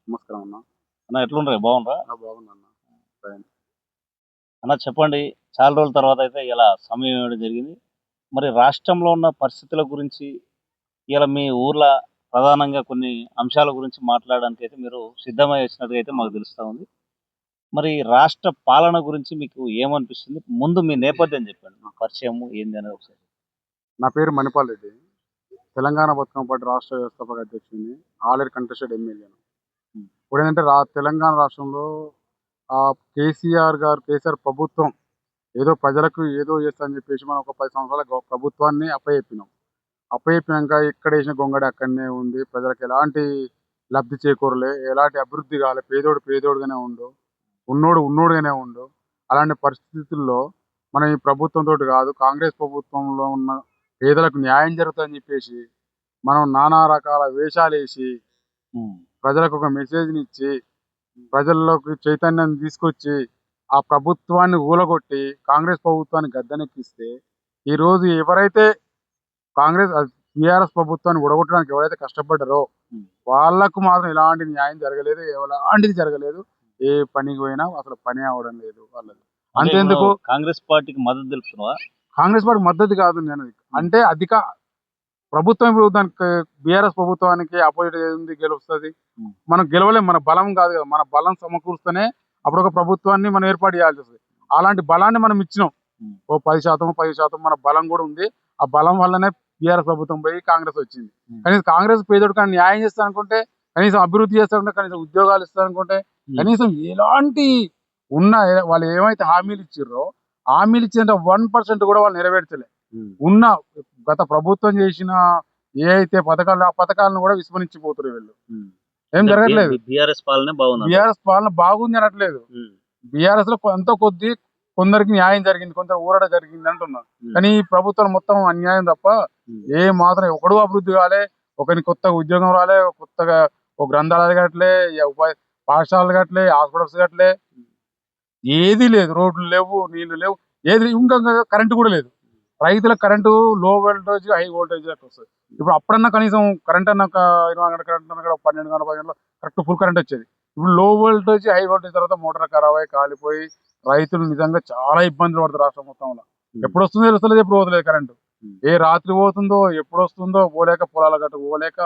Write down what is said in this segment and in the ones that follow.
నమస్కారం అన్న. అన్న ఎట్లుండ్రు బాగుండ్రా? బాగున్నా అన్న. ఫైన్. అన్న చెప్పండి. చాలా రోజుల తర్వాత అయితే ఇలా సమయం ఇవ్వడం జరిగింది. మరి రాష్ట్రంలో ఉన్న పరిస్థితుల గురించి ఇలా మీ ఊర్లో ప్రధానంగా కొన్ని అంశాల గురించి మాట్లాడడానికైతే మీరు సిద్ధమై వచ్చినట్టుగా అయితే మాకు తెలుస్తా ఉంది. మరి రాష్ట్ర పాలన గురించి మీకు ఏమనిపిస్తుంది? ముందు మీ నేపథ్యం చెప్పండి. మీ పరిచయము ఏంది అనేది ఒకసారి. నా పేరు మణిపాల్ రెడ్డి. తెలంగాణ బతుకమ్మ పార్టీ రాష్ట్ర వ్యవస్థాపక అధ్యక్షుడిని. ఆలేరు కంటెస్టెడ్ ఎమ్మెల్యేను. హ్మ్. ఇప్పుడేంటంటే తెలంగాణ రాష్ట్రంలో కేసీఆర్ ప్రభుత్వం ఏదో ప్రజలకు ఏదో చేస్తా అని చెప్పేసి మనం ఒక 10 సంవత్సరాల ప్రభుత్వాన్ని అప్పచెప్పినాం. అప్పచెప్పినాక ఎక్కడ వేసిన గొంగడి అక్కడనే ఉంది. ప్రజలకు ఎలాంటి లబ్ధి చేకూరలే, ఎలాంటి అభివృద్ధి కాలే. పేదోడు పేదోడుగానే ఉండు, ఉన్నోడు ఉన్నోడుగానే ఉండు. అలాంటి పరిస్థితుల్లో మనం ఈ ప్రభుత్వంతో కాదు, కాంగ్రెస్ ప్రభుత్వంలో ఉన్న పేదలకు న్యాయం జరుగుతుందని చెప్పేసి మనం నానా రకాల వేషాలేసి హ్మ్. ప్రజలకు ఒక మెసేజ్ని ఇచ్చి ప్రజల్లోకి చైతన్యాన్ని తీసుకొచ్చి ఆ ప్రభుత్వాన్ని ఊలగొట్టి కాంగ్రెస్ ప్రభుత్వాన్ని గద్దెనెక్కిస్తే ఈరోజు ఎవరైతే టీఆర్ఎస్ ప్రభుత్వాన్ని ఊడగొట్టడానికి ఎవరైతే కష్టపడ్డారో వాళ్ళకు మాత్రం ఎలాంటి న్యాయం జరగలేదు, ఎలాంటిది జరగలేదు. ఏ పనికి పోయినా అసలు పని అవడం లేదు వాళ్ళది. అంటే ఇప్పుడు అంతేందుకు కాంగ్రెస్ పార్టీకి మద్దతు తెలుపుతున్నావా? కాంగ్రెస్ పార్టీ మద్దతు కాదు నేను. అంటే ప్రభుత్వం ఇప్పుడు దానికి బీఆర్ఎస్ ప్రభుత్వానికి అపోజిట్ ఏంది గెలుస్తుంది? మనం గెలవలేం. మన బలం కాదు కదా. మన బలం సమకూరుస్తేనే అప్పుడు ఒక ప్రభుత్వాన్ని మనం ఏర్పాటు చేయాల్సి వస్తుంది. అలాంటి బలాన్ని మనం ఇచ్చినాం. ఓ 10% మన బలం కూడా ఉంది. ఆ బలం వల్లనే బీఆర్ఎస్ ప్రభుత్వం పోయి కాంగ్రెస్ వచ్చింది. కనీసం కాంగ్రెస్ పేదోడు కానీ న్యాయం చేస్తా అనుకుంటే, కనీసం అభివృద్ధి చేస్తారంటే, కనీసం ఉద్యోగాలు ఇస్తారనుకుంటే, కనీసం ఎలాంటి వాళ్ళు ఏమైతే హామీలు ఇచ్చిర్రో హామీలు ఇచ్చిన 1% కూడా వాళ్ళు నెరవేర్చలే. ఉన్న గత ప్రభుత్వం చేసిన ఏ అయితే పథకాలు ఆ పథకాలను కూడా విస్మరించిపోతున్నారు వీళ్ళు. ఏం జరగట్లేదు. బీఆర్ఎస్ పాలన బాగుంది. బీఆర్ఎస్ పాలన బాగుంది అనట్లేదు. బీఆర్ఎస్ లో ఎంతో కొద్ది కొందరికి న్యాయం జరిగింది, కొందరు ఊరడ జరిగింది అంటున్నారు. కానీ ఈ ప్రభుత్వం మొత్తం అన్యాయం తప్ప ఏ మాత్రం ఒకడు అభివృద్ధి కాలే. ఒకరికి కొత్తగా ఉద్యోగం రాలే, కొత్తగా ఒక గ్రంథాలయాలు కట్టలే, పాఠశాలలు కట్టలే, హాస్పిటల్స్ కట్టలే, ఏది లేదు. రోడ్లు లేవు, నీళ్లు లేవు, ఏది. ఇంకా కరెంటు కూడా లేదు. రైతులకు కరెంటు లో వోల్టేజ్ హై వోల్టేజ్ వస్తుంది. ఇప్పుడు అప్పుడన్నా కనీసం కరెంట్ అన్న 20 గంటల కరెంట్ అన్న 12 గంటల 10 గంటల కరెక్ట్ ఫుల్ కరెంట్ వచ్చేది. ఇప్పుడు లో వోల్టేజ్ హై వోల్టేజ్ తర్వాత మోటార్ ఖరాబ్ అయి కాలిపోయి రైతులు నిజంగా చాలా ఇబ్బందులు పడతారు రాష్ట్రం మొత్తంలో. ఎప్పుడు వస్తుందో తెలుస్తలేదు, ఎప్పుడు పోతలేదు కరెంటు. ఏ రాత్రి పోతుందో ఎప్పుడు వస్తుందో పోలేక, పొలాల గట్టు పోలేక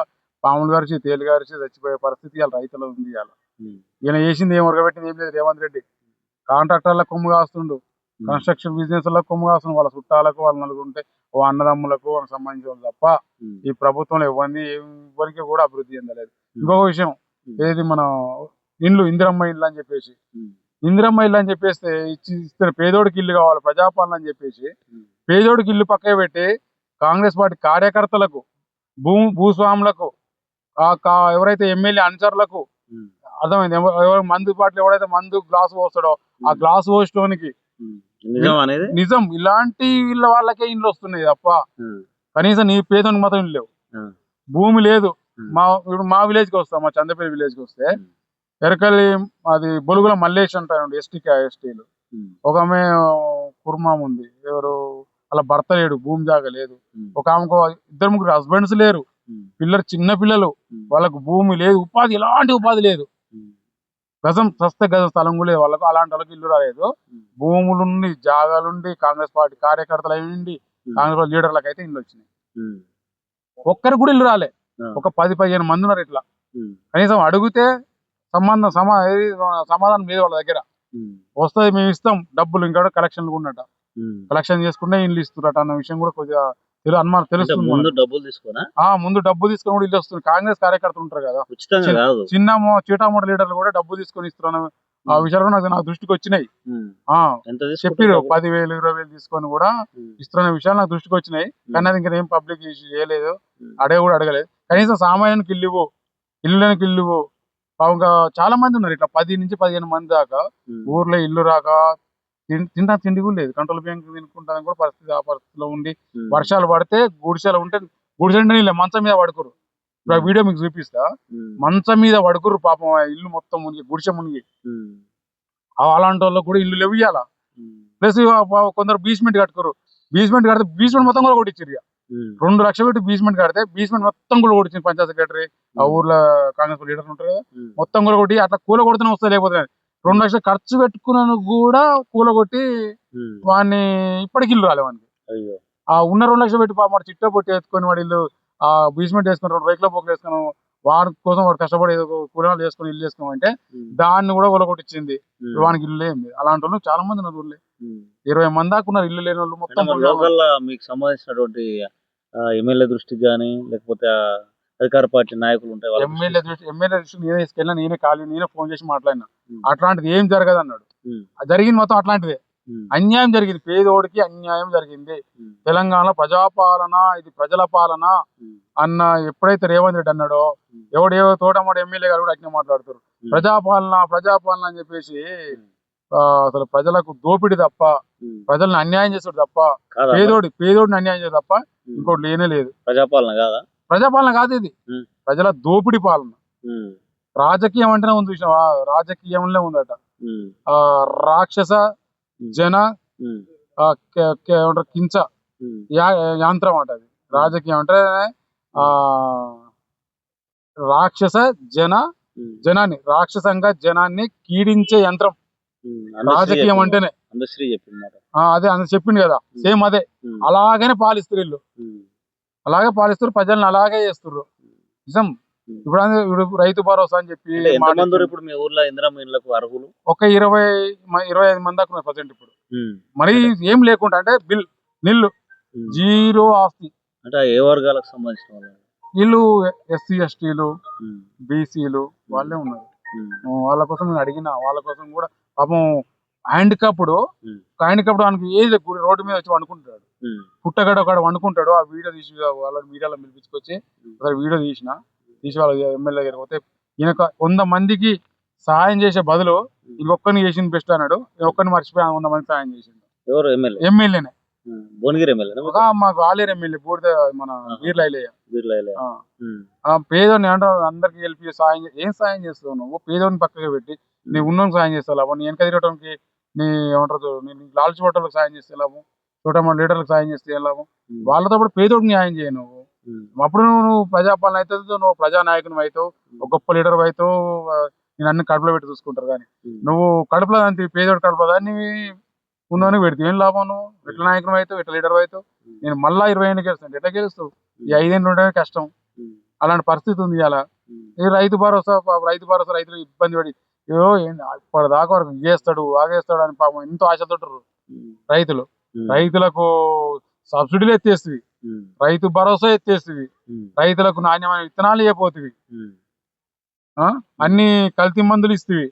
పాములు గారిచి తేలు గారిచి చచ్చిపోయే పరిస్థితి ఇవాళ రైతులు ఉంది. ఈయన చేసింది ఏం ఉరగబెట్టింది ఏం లేదు. రేవంత్ రెడ్డి కాంట్రాక్టర్లకు కొమ్ము కాస్తుండు, కన్స్ట్రక్షన్ బిజినెస్ లకు కొమ్ము కాస్తుండు. వాళ్ళ చుట్టాలకు, వాళ్ళ నలుగురు ఉంటే ఓ అన్నదమ్ములకు వాళ్ళకి సంబంధించిన వాళ్ళు తప్ప ఈ ప్రభుత్వంలో ఎవరికి కూడా అభివృద్ధి చెందలేదు. ఇంకొక విషయం, ఏది మన ఇందిరమ్మ ఇల్లు అని చెప్పేసి, ఇందిరమ్మ ఇల్లు అని చెప్పేస్తే ఇస్తే పేదోడికి ఇల్లు కావాలి, ప్రజాపాలన అని చెప్పేసి పేదోడికి ఇల్లు పక్కన పెట్టి కాంగ్రెస్ పార్టీ కార్యకర్తలకు, భూస్వాములకు, ఎవరైతే ఎమ్మెల్యే అనుచరులకు అర్థమైంది. ఎవరు మందు పాటలు ఎవడైతే మందు గ్లాసు పోస్తాడో ఆ గ్లాసు పోస్టోనికి నిజం ఇలాంటి వీళ్ళ వాళ్ళకే ఇండ్లు వస్తున్నాయి తప్ప కనీసం నీ పేదోనికి మాత్రం ఇల్లు లేవు. భూమి లేదు. ఇప్పుడు మా విలేజ్ కి వస్తాం, మా చంద్రపల్లి విలేజ్ కి వస్తే ఎరకల్లి అది బొలుగుల మల్లేష్ అంటారు ఎస్టీలు. ఒక ఆమె కుర్మాం ఉంది, ఎవరు అలా భర్త లేడు, భూమి జాగా లేదు. ఒక ఆమెకు 2-3 హస్బెండ్స్ లేరు, చిన్న పిల్లలు, వాళ్ళకు భూమి లేదు, ఉపాధి ఎలాంటి ఉపాధి లేదు. గజం స్థలం కూడా లేదు వాళ్ళకు. అలాంటి వాళ్ళకి ఇల్లు రాలేదు. భూములుండి జాగాలుండి కాంగ్రెస్ పార్టీ కార్యకర్తలు అయ్యిండి కాంగ్రెస్ లీడర్లకు అయితే ఇల్లు వచ్చినాయి. ఒక్కరికి కూడా ఇల్లు రాలే. ఒక 10-15 మంది ఉన్నారు ఇట్లా. కనీసం అడిగితే సమాధానం మీద వాళ్ళ దగ్గర వస్తుంది, మేము ఇస్తాం డబ్బులు, ఇంకా కలెక్షన్లు ఉన్నట కలెక్షన్ చేసుకుంటే ఇల్లు ఇస్తున్నట అన్న విషయం కూడా కొద్దిగా అనుమానం తెలుస్తుంది. ముందు డబ్బు తీసుకొని కూడా ఇల్లు వస్తుంది. కాంగ్రెస్ కార్యకర్తలు ఉంటారు కదా, చిన్న చీటామూట లీడర్లు కూడా డబ్బు తీసుకొని ఇస్తున్న ఆ విషయాలు నాకు దృష్టికి వచ్చినాయి. చెప్పారు 10,000 20,000 తీసుకొని కూడా ఇస్తున్న విషయాలు నాకు దృష్టికి వచ్చినాయి. కానీ అది ఇంకా ఏం పబ్లిక్ ఇష్యూ చేయలేదు, కూడా అడగలేదు. కనీసం సామాన్యానికి ఇల్లు లేనికి ఇల్లు ఇంకా చాలా మంది ఉన్నారు ఇట్లా 10 నుంచి 15 మంది దాకా ఊర్లో ఇల్లు రాక తిండి కూడా లేదు. కంట్రోల్ బ్యాంక్ తినుకుంటానికి కూడా పరిస్థితి ఆ పరిస్థితిలో ఉండి వర్షాలు పడితే గుడిసెలు ఉంటే గుడిసె మంచం మీద పడుకోరు. ఇప్పుడు ఆ వీడియో మీకు చూపిస్తా. మంచం మీద పడుకోరు పాపం, ఇల్లు మొత్తం మునిగి, గుడిసె మునిగి. అలాంటి వాళ్ళకి కూడా ఇల్లు లేవు ఇయ్యాల. ప్లస్ కొందరు బేస్మెంట్ కట్టుకోరు. బేస్మెంట్ కడితే బేస్మెంట్ మొత్తం కూడా కొట్టించారు. 2 లక్షలు పెట్టి బేస్మెంట్ కడితే బేస్మెంట్ మొత్తం కూడా కొట్టించింది పంచాయత్ సెక్రటరీ, ఆ ఊర్లో కాంగ్రెస్ లీడర్లు ఉంటారు కదా, మొత్తం కూడా కొట్టి అట్లా కూల కొడితేనే వస్తుంది, లేకపోతే 2 లక్షలు ఖర్చు పెట్టుకున్నాను కూడా కూల కొట్టి వాడిని ఇప్పటికి ఇల్లు రాలే వాడికి. ఆ ఉన్న 2 లక్షలు పెట్టి వాడు చిట్టా పొట్టి వేసుకొని వాడు ఇల్లు ఆ బేస్మెంట్ వేసుకుని 2 రేకుల పోకలు వేసుకున్నాం, వాడి కోసం వాడు కష్టపడి ఏదో కూలీనాలు చేసుకుని ఇల్లు చేసుకోమంటే దాన్ని కూడా కొలగొట్టించింది. వానికి ఇల్లు లేని అలాంటి వాళ్ళు చాలా మంది ఉన్నారు. ఊళ్ళో 20 మంది దాకా ఉన్నారు ఇల్లు లేని వాళ్ళు. మొత్తం మీకు సంబంధించినటువంటి ఎమ్మెల్యే దృష్టికి కానీ లేకపోతే అధికార పార్టీ నాయకులు ఉంటాయి, ఎమ్మెల్యే దృష్టికి నేనే తీసుకెళ్ళినా, నేనే ఫోన్ చేసి మాట్లాడినా. అట్లాంటిది ఏం జరగదు అన్నాడు. జరిగింది మొత్తం అట్లాంటిదే, అన్యాయం జరిగింది, పేదోడికి అన్యాయం జరిగింది. తెలంగాణలో ప్రజాపాలన, ఇది ప్రజల పాలన అన్న ఎప్పుడైతే రేవంత్ రెడ్డి అన్నాడో, ఎవడేవో తోటమాడ ఎమ్మెల్యే గారు కూడా అట్నే మాట్లాడుతారు. ప్రజాపాలన అని చెప్పేసి అసలు ప్రజలకు దోపిడి తప్ప, ప్రజలను అన్యాయం చేస్తాడు తప్ప, పేదోడిని అన్యాయం చేస్తాడు తప్ప ఇంకోటి లేనే లేదు. ప్రజాపాలన కాదు ఇది, ప్రజల దోపిడి పాలన. రాజకీయం అంటేనే ఉంది చూసినావా, రాజకీయంలో ఉందట. రాక్షస జన కించ యంత్రం అంట అది. రాజకీయం అంటే రాక్షస జనాన్ని రాక్షసంగా జనాన్ని కీడించే యంత్రం రాజకీయం అంటేనే. అదే అంత చెప్పింది కదా, సేమ్ అదే. అలాగనే పాలిస్తారు వీళ్ళు, అలాగే పాలిస్తారు, ప్రజలను అలాగే చేస్తున్నారు. నిజం. ఇప్పుడు రైతు భరోసా అని చెప్పి ఇప్పుడు మీ ఊర్లో ఇందిరమ్మ ఇళ్లకు అర్హులు ఒక 25 మంది దాకా ప్రజెంట్. ఇప్పుడు మరి ఏం లేకుండా అంటే నిల్లు, జీరో ఆస్తి. అంటే ఏ వర్గాలకు సంబంధించిన వీళ్ళు ఎస్సీ ఎస్టీలు బీసీలు వాళ్ళే ఉన్నారు. వాళ్ళ కోసం నేను అడిగిన, వాళ్ళ కోసం కూడా పాపం హ్యాండికాప్డ్ ఆయనకి ఏజ్ రోడ్డు మీద వచ్చి వండుకుంటాడు, పుట్టగడ ఒక వండుకుంటాడు. ఆ వీడియో తీసి వాళ్ళ మీడియాలో పిలిపించుకొచ్చి అసలు వీడియో తీసి వాళ్ళ ఎమ్మెల్యే గారికి పోతే, ఈయన 100 మందికి సహాయం చేసే బదులు ఇంకొక్కరిని చేసింది బెస్ట్ అన్నాడు. ఒక్కరిని మర్చిపోయి 100 మంది సహాయం చేసిండు. ఎమ్మెల్యేనే, భువనగిరి ఎమ్మెల్యే, మాకు ఆలేరు ఎమ్మెల్యే బూడిద మన వీర్లైలయ్య. పేదోని అంటారు అందరికి వెళ్ళి సాయం, ఏం సాయం చేస్తావు నువ్వు? పేదోని పక్కగా పెట్టి నీ ఉన్నోనికి సాయం చేస్తావు, నీ వెనక తిరగటానికి నీ ఏమంటారు నీ లాల్చి పట్టలకు సాయం చేస్తే లాభం, చోటమ్మ లీడర్లకు సాయం చేస్తే లాభం. వాళ్ళతో పాటు పేదోడికి న్యాయం చేయ నువ్వు. అప్పుడు నువ్వు ప్రజాపాలన అవుతావు, నువ్వు ప్రజానాయకుని అవుతావు, ఒక గొప్ప లీడర్ అవుతావు, నేను అన్ని కడుపులో పెట్టి చూసుకుంటారు. కానీ నువ్వు కడుపులో దాని పేదోడి కడుపులో దాన్ని ఉన్నోని పెడితే ఏం లాభం? నువ్వు ఎట్లా నాయకుని అవుతావు, ఎట్లా లీడర్ అవుతావు? నేను మళ్ళా 20 ఏళ్ళు గెలుస్తాను, ఎట్లా గెలుస్తావు? ఈ 5 ఏళ్ళు ఉండడమే కష్టం. అలాంటి పరిస్థితి ఉంది. అలా ఈ రైతు భరోసా రైతులు ఇబ్బంది పడి ఇప్పటిదాకా వరకు ఇగేస్తాడు ఆగేస్తాడు అని పాపం ఎంతో ఆశతోటారు రైతులు. రైతులకు సబ్సిడీలు ఎత్తేస్తుంది, రైతు భరోసా ఎత్తేస్తుంది, రైతులకు నాణ్యమైన విత్తనాలు ఇవ్వబోతుంది, అన్ని కల్తీ మందులు ఇస్తుంది.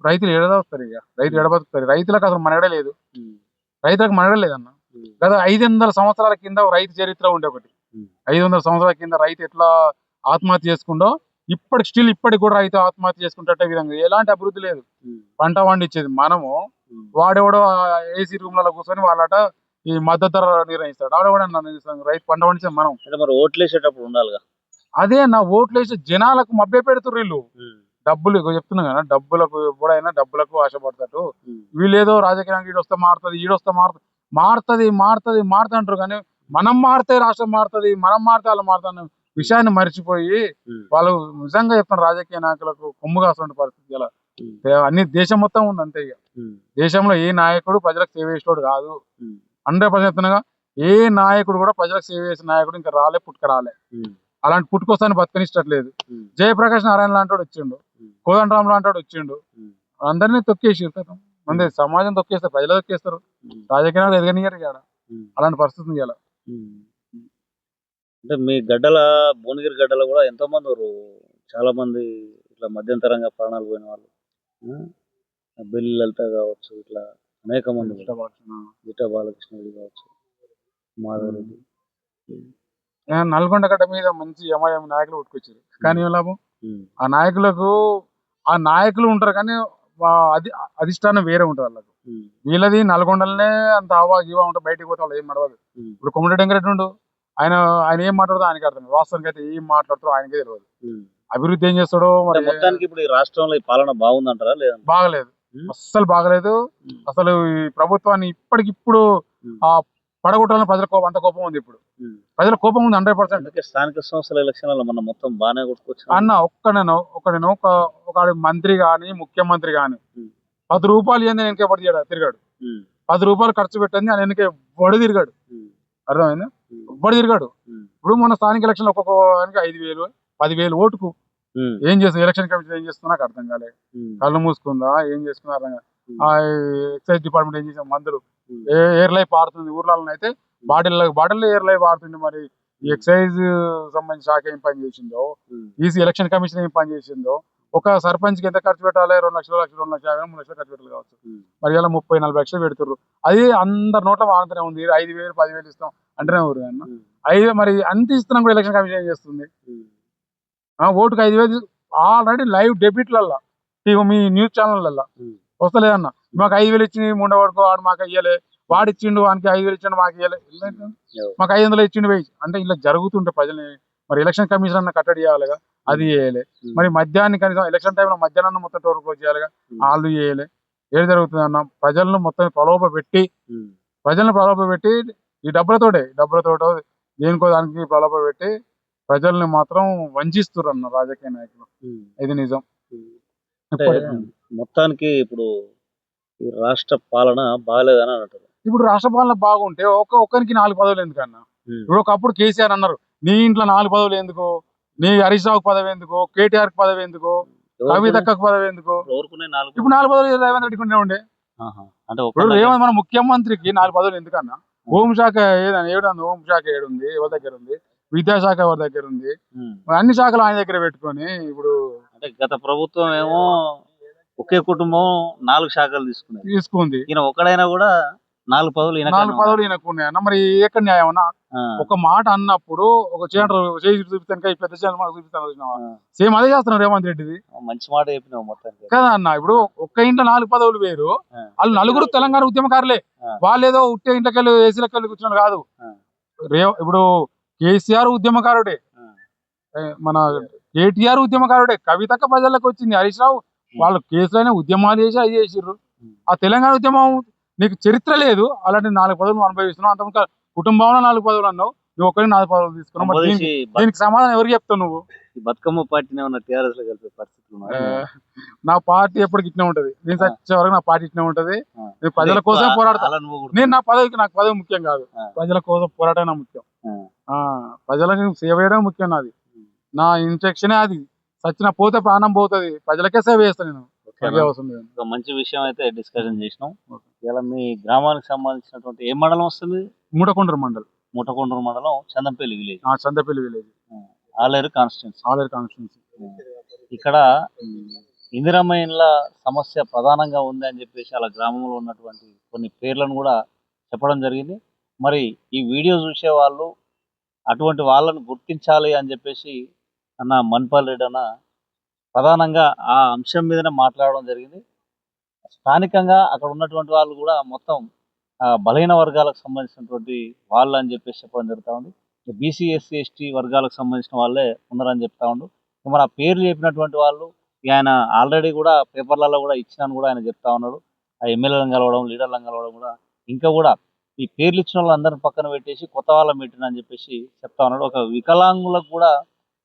రైతులు ఎడదవుతారు, ఇక రైతులు ఎడబతుకుతారు. రైతులకు అసలు మనడే లేదు, రైతులకు మనడే లేదన్న. గత 500 సంవత్సరాల కింద రైతు చరిత్ర ఉండే ఒకటి. 500 సంవత్సరాల కింద రైతు ఎట్లా ఆత్మహత్య చేసుకుంటో ఇప్పటికి కూడా రైతు ఆత్మహత్య చేసుకుంటే విధంగా ఎలాంటి అభివృద్ధి లేదు. పంట పండించేది మనము, వాడెవడో ఏసీ రూమ్లలో కూర్చొని వాళ్ళట ఈ మద్దతు ధర నిర్ణయిస్తాడు. ఆడెవడ రైతు పంట పండించేది మనం. ఓట్లు వేసేటప్పుడు ఉండాలిగా. అదే నా ఓట్లు వేసే జనాలకు మభ్య పెడుతుర్రు వీళ్ళు. డబ్బులు చెప్తున్నా కదా, డబ్బులకు ఎప్పుడైనా డబ్బులకు ఆశపడతాడు. వీళ్ళేదో రాజకీయానికి ఈడొస్తే మారుతుంది, ఈడొస్తే మారుతుంది అంటారు. కానీ మనం మారితే రాష్ట్రం మారుతుంది, మనం మారితే వాళ్ళు మారుతున్న విషయాన్ని మర్చిపోయి వాళ్ళు నిజంగా చెప్తున్నారు. రాజకీయ నాయకులకు కొమ్ము కాస్తున్న పరిస్థితి ఇలా అన్ని దేశం మొత్తం ఉంది. అంతే, ఇక దేశంలో ఏ నాయకుడు ప్రజలకు సేవ చేసేవాడు కాదు. 100% ఏ నాయకుడు కూడా ప్రజలకు సేవ చేసే నాయకుడు ఇంకా పుట్టుకరాలే. అలాంటి పుట్టుకొస్తాన్ని బతకనిచ్చట్లేదు. జయప్రకాష్ నారాయణ లాంటి వచ్చిండు, కోదండరామ్ లాంటి వచ్చిండు, అందరినీ తొక్కేసి మంది సమాజం తొక్కేస్తారు, ప్రజలు తొక్కేస్తారు, రాజకీయాలు ఎదగనియరు కాడ. అలాంటి పరిస్థితి ఉంది ఇలా. అంటే మీ భువనగిరి గడ్డలో కూడా ఎంతో మంది చాలా మంది ఇట్లా మధ్యంతరంగా ప్రాణాలు పోయిన వాళ్ళు, బెల్లి లలిత కావచ్చు, ఇట్లా అనేక మంది, జిట్టా బాలకృష్ణ కావచ్చు, మాధవరెడ్డి. నల్గొండ గడ్డ మీద మంచి యమయం నాయకులు పుట్టుకొచ్చారు. కానీ ఏం లాభం? ఆ నాయకులు ఉంటారు కానీ అధిష్టానం వేరే ఉంటుంది వాళ్ళకు. వీళ్ళది నల్గొండలనే అంత హవా గీవా ఉంటుంది, బయటకు పోతే వాళ్ళు ఏం నడవదు. ఇప్పుడు కొమ్మరెడ్డి వెంకరెడ్డి ఉండు, ఆయన ఏం మాట్లాడుతుందో ఆయనకి అర్థం, వాస్తవానికి అయితే ఏం మాట్లాడుతారో ఆయనకే తెలియదు. అభివృద్ధి ఏం చేస్తాడో మరి. మొత్తానికి ఇప్పుడు ఈ రాష్ట్రంలో ఈ పాలన బాగుందంటారా? లేదా? బాగలేదు, అస్సలు బాగలేదు. అసలు ఈ ప్రభుత్వాన్ని ఇప్పటికిప్పుడు ఆ పడగొట్టాలని ప్రజల కోపం, అంత కోపం ఉంది ఇప్పుడు. ప్రజల కోపం ఉంది 100%. అందుకే స్థానిక సంస్థల ఎలక్షన్లలో మనం మొత్తం బాగానే కొట్టుకోవచ్చు అన్న ఒక్కడేనో ఒక మంత్రి గాని ముఖ్యమంత్రి గాని 10 రూపాయలు ఏంది వెనక ఎవడు తిరిగాడు. 10 రూపాయలు ఖర్చు పెట్టింది ఆయన వెనక ఎవడు తిరిగాడు. అర్థమైందా? ఎవడు తిరిగాడు. ఇప్పుడు మన స్థానిక ఎలక్షన్ ఒక్కొక్క 5,000 10,000 ఓటుకు ఏం చేస్తుంది ఎలక్షన్ కమిషన్, ఏం చేస్తుందో నాకు అర్థం కాలేదు. కళ్ళు మూసుకుందా, ఏం చేసుకుందా అర్థం కాదు. ఆ ఎక్సైజ్ డిపార్ట్మెంట్ ఏం చేసిన మందులు ఎయిర్ లైఫ్ ఆడుతుంది ఊర్లలో అయితే బాటిల్లో ఎయిర్ లైఫ్ ఆడుతుంది. మరి ఈ ఎక్సైజ్ సంబంధించిన శాఖ ఏం పని చేసిందో, ఈసీ ఎలక్షన్ కమిషన్ ఏం పని చేసిందో, ఒక సర్పంచ్ కి ఎంత ఖర్చు పెట్టాలి? 2 లక్షలు 2 లక్షల 3 లక్షలు ఖర్చు పెట్టాలి కావచ్చు. మరి ఇలా 30-40 లక్షలు పెడుతుర్రు. అది అందరి నోట్ల వాడుతూనే ఉంది. 5,000 10,000 ఇస్తాం అంటేనే ఊరు అన్న. మరి అంత ఇస్తున్నాం కూడా ఎలక్షన్ కమిషన్ ఏం చేస్తుంది? ఓటుకు 5,000 ఆల్రెడీ లైవ్ డెబిట్లల్లా మీ న్యూస్ ఛానళ్ళల్లో వస్తలేదన్న. మాకు 5,000 ఇచ్చింది ముండవాడుకో, వాడు మాకు ఇయ్యలే, వాడు ఇచ్చిండు వానికి 5,000 ఇచ్చిండు మాకు ఇయ్యలే, మాకు 500 ఇచ్చిండు వెయ్యి అంటే ఇలా జరుగుతుంటే ప్రజల్ని మరి ఎలక్షన్ కమిషన్ అన్న కట్టడి చేయాలిగా, అది చేయలే. మరి మధ్యాహ్నం కనీసం ఎలక్షన్ టైంలో మధ్యాహ్నం మొత్తం టోల్ క్లోజ్ చేయాలిగా, వాళ్ళు చేయలే. ఏం జరుగుతుంది అన్న? ప్రజలను మొత్తం ప్రలోభ పెట్టి ఈ డబ్బులతోటో దేనికో దానికి ప్రలోభ పెట్టి ప్రజల్ని మాత్రం వంచిస్తున్నారు అన్న రాజకీయ నాయకులు. ఇది నిజం. మొత్తానికి ఇప్పుడు ఈ రాష్ట్ర పాలన బాగాలేదని అంటారు. ఇప్పుడు రాష్ట్ర పాలన బాగుంటే ఒక్కరికి 4 పదవులు ఎందుకన్నా? ఇప్పుడు ఒకప్పుడు కేసీఆర్ అన్నారు, నీ ఇంట్లో 4 పదవులు ఎందుకు, నీ హరీష్ రావుకి పదవి ఎందుకు, కేటీఆర్ కి పదవి ఎందుకు, కవితక్కకు పదవి ఎందుకు? ఇప్పుడు 4 పదవులు రేవంత్ రెడ్డికి ఉండే. ఇప్పుడు రేవంత్ మన ముఖ్యమంత్రికి 4 పదవులు ఎందుకన్నా? హోంశాఖ ఏడుంది? హోంశాఖ ఏడుంది? ఎవరి దగ్గర ఉంది? విద్యాశాఖ ఎవరి దగ్గర ఉంది? అన్ని శాఖలు ఆయన దగ్గర పెట్టుకొని ఇప్పుడు అంటే గత ప్రభుత్వం ఏమో ఒకే కుటుంబం 4 శాఖలు తీసుకుంది. ఈయన ఒకడైనా కూడా 4 పదవులు ఈయనకున్నాయి అన్న. మరి ఎక్కడ న్యాయం అన్న? ఒక మాట అన్నప్పుడు ఒక చేయి చూపిస్తాను, పెద్ద చూపిస్తాను, సేమ్ అదే చేస్తున్నారు రేవంత్ రెడ్డిది. మంచి మాట చెప్పినావు మొత్తం కదా అన్న. ఇప్పుడు ఒక్క ఇంట్లో 4 పదవులు వేరు, వాళ్ళు నలుగురు తెలంగాణ ఉద్యమకారులే. వాళ్ళు ఏదో ఉట్టే ఇంట్లోకెళ్ళి ఏసీలకెళ్ళి కూర్చున్నారు కాదు. ఇప్పుడు కేసీఆర్ ఉద్యమకారుడే, మన కేటీఆర్ ఉద్యమకారుడే, కవితక్క ప్రజలకు వచ్చింది, హరీష్ రావు వాళ్ళు కేసులైనా ఉద్యమాలు చేసి అది చేసిర్రు. ఆ తెలంగాణ ఉద్యమం నీకు చరిత్ర లేదు, అలాంటి 4 పదవులు అనుభవిస్తున్నావు. అంత కుటుంబంలో 4 పదవులు అన్నావు, నువ్వు ఒక్కరికి 4 పదవులు తీసుకున్నావు. దీనికి సమాధానం ఎవరికి చెప్తావు నువ్వు? బతుకమ్మ పార్టీని ఏమన్నా టీఆర్ఎస్ లో కలిపే పరిస్థితులు? నా పార్టీ ఎప్పటికి ఇట్నే ఉంటది. నేను చచ్చే వరకు నా పార్టీ ఇట్నే ఉంటది. నేను ప్రజల కోసం పోరాడతా. నేను నాకు పదవి ముఖ్యం కాదు, ప్రజల కోసం పోరాటం ముఖ్యం. ప్రజలకు సేవ చేయడం ముఖ్యం. నాది నా ఇంటెక్షనే అది. సచ్చిన పోతే ప్రాణం పోతుంది, ప్రజలకే సేవ చేస్తాను నేను. ఒక మంచి విషయం అయితే డిస్కషన్ చేసినాం. ఇలా మీ గ్రామానికి సంబంధించినటువంటి ఏ మండలం వస్తుంది? ముటకొండూరు మండలం, చందంపల్లి విలేజ్, ఆలేరు కాన్స్టిట్యున్సీ. ఇక్కడ ఇందిరమ్మ ఇండ్ల సమస్య ప్రధానంగా ఉంది అని చెప్పేసి అలా గ్రామంలో ఉన్నటువంటి కొన్ని పేర్లను కూడా చెప్పడం జరిగింది. మరి ఈ వీడియో చూసే వాళ్ళు అటువంటి వాళ్ళను గుర్తించాలి అని చెప్పేసి అన్న మన్పాల్ రెడ్డి అన్న ప్రధానంగా ఆ అంశం మీదనే మాట్లాడడం జరిగింది. స్థానికంగా అక్కడ ఉన్నటువంటి వాళ్ళు కూడా మొత్తం బలహీన వర్గాలకు సంబంధించినటువంటి వాళ్ళు అని చెప్పేసి చెప్పడం జరుగుతూ ఉంది. బీసీ ఎస్సీ ఎస్టీ వర్గాలకు సంబంధించిన వాళ్ళే ఉన్నారని చెప్తా ఉండు. మరి ఆ పేర్లు చెప్పినటువంటి వాళ్ళు ఆయన ఆల్రెడీ కూడా పేపర్లలో కూడా ఇచ్చినాను కూడా ఆయన చెప్తా ఉన్నాడు. ఆ ఎమ్మెల్యేలను కలవడం, లీడర్లను కలవడం కూడా, ఇంకా కూడా ఈ పేర్లు ఇచ్చిన వాళ్ళందరిని పక్కన పెట్టేసి కొత్త వాళ్ళని పెట్టినని చెప్పేసి చెప్తా ఉన్నాడు. ఒక వికలాంగులకు కూడా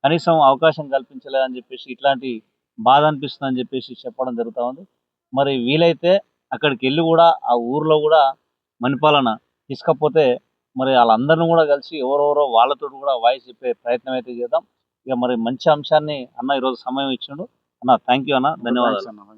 కనీసం అవకాశం కల్పించలేదని చెప్పేసి ఇట్లాంటి బాధ అనిపిస్తుంది అని చెప్పేసి చెప్పడం జరుగుతూ ఉంది. మరి వీలైతే అక్కడికి వెళ్ళి కూడా ఆ ఊర్లో కూడా మణిపాలన తీసుకపోతే మరి వాళ్ళందరినీ కూడా కలిసి ఎవరెవరో వాళ్ళతో కూడా వాయిస్ చెప్పే ప్రయత్నం అయితే చేద్దాం. ఇక మరి మంచి అంశాన్ని అన్న ఈరోజు సమయం ఇచ్చిండు. అన్న థ్యాంక్ యూ అన్న, ధన్యవాదాలు.